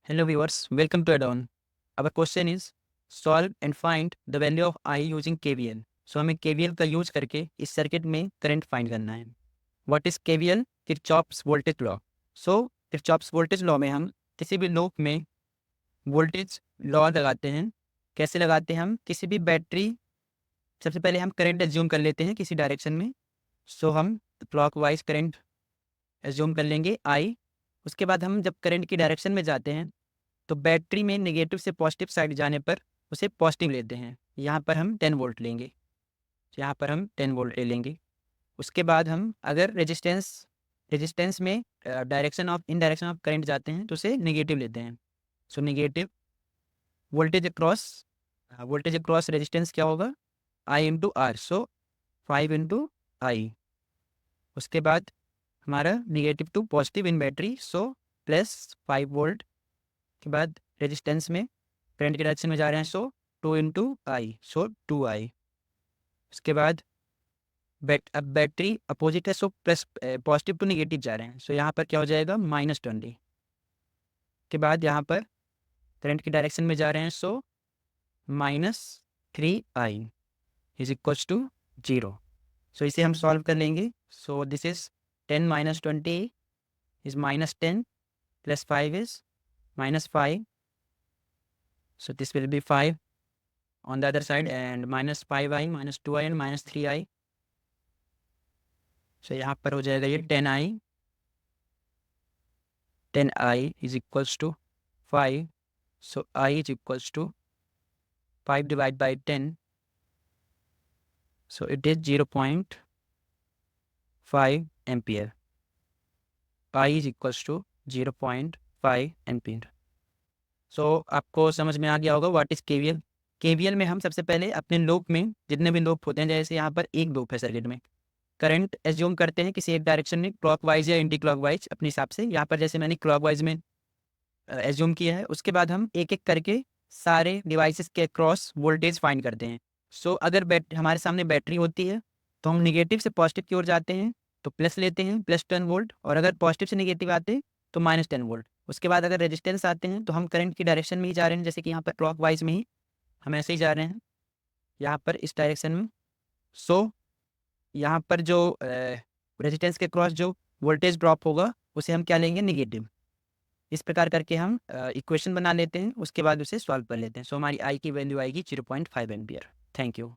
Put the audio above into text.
Hello viewers, welcome to add-on. Our question is solve and find the value of I using KVL. So हमें KVL का use करके इस circuit में current find करना है. What is KVL? Kirchhoff's voltage law. So Kirchhoff's voltage law में हम किसी भी लूप में वोल्टेज लॉ लगाते हैं. कैसे लगाते हैं हम? किसी भी बैटरी, सबसे पहले हम करंट एज्यूम कर लेते हैं किसी डायरेक्शन में. सो हम क्लॉकवाइज करंट एज्यूम कर लेंगे आई. उसके बाद हम जब करंट की डायरेक्शन में जाते हैं तो बैटरी में नेगेटिव से पॉजिटिव साइड जाने पर उसे पॉजिटिव लेते हैं. यहाँ पर हम 10 वोल्ट लेंगे. यहाँ पर हम 10 वोल्ट ले लेंगे. उसके बाद हम अगर रेजिस्टेंस में direction of in direction of current जाते हैं तो उसे नेगेटिव लेते हैं. So negative voltage across resistance क्या होगा? I into R. So 5 into I. उसके बाद हमारा negative to positive in battery, so plus 5 volt के बाद रेजिस्टेंस में करंट के डायरेक्शन में जा रहे हैं, सो 2 इंटू आई, सो 2i. उसके बाद अब बैटरी अपोजिट है, so plus positive to negative जा रहे हैं, सो यहाँ पर क्या हो जाएगा? -20. के बाद यहाँ पर करंट की डायरेक्शन में जा रहे हैं, सो -3i इज इक्वल्स टू 0. सो इसे हम सॉल्व कर लेंगे. So this is 10 - 20 is -10 plus 5 is -5. So this will be 5 on the other side and -5i, -2i and -3i. So यहाँ पर हो जाएगा ये 10i. 10i is equals to 5. So I is equals to 5 divided by 10. So it is 0.5 ampere. I is equals to 0.5 ampere. सो आपको समझ में आ गया होगा व्हाट इज़ केवीएल. केवीएल में हम सबसे पहले अपने लूप में जितने भी लूप होते हैं, जैसे यहाँ पर एक लूप है सर्किट में, करंट एज्यूम करते हैं किसी एक डायरेक्शन में क्लॉकवाइज या एंटी क्लॉकवाइज अपने हिसाब से. यहाँ पर जैसे मैंने क्लॉकवाइज में एज्यूम किया है. उसके बाद हम एक एक करके सारे डिवाइसेस के क्रॉस वोल्टेज फाइंड करते हैं. सो अगर हमारे सामने बैटरी होती है तो हम निगेटिव से पॉजिटिव की ओर जाते हैं तो प्लस लेते हैं, +10 वोल्ट. और अगर पॉजिटिव से निगेटिव आते हैं तो -10 वोल्ट. उसके बाद अगर रेजिस्टेंस आते हैं तो हम करंट की डायरेक्शन में ही जा रहे हैं, जैसे कि यहाँ पर क्लॉकवाइज में ही हम ऐसे ही जा रहे हैं यहाँ पर इस डायरेक्शन में. सो यहाँ पर जो रेजिस्टेंस के क्रॉस जो वोल्टेज ड्रॉप होगा उसे हम क्या लेंगे? नेगेटिव. इस प्रकार करके हम इक्वेशन बना लेते हैं. उसके बाद उसे सॉल्व कर लेते हैं. सो हमारी आई की वैल्यू आएगी 0.5 एम्पियर. Thank you.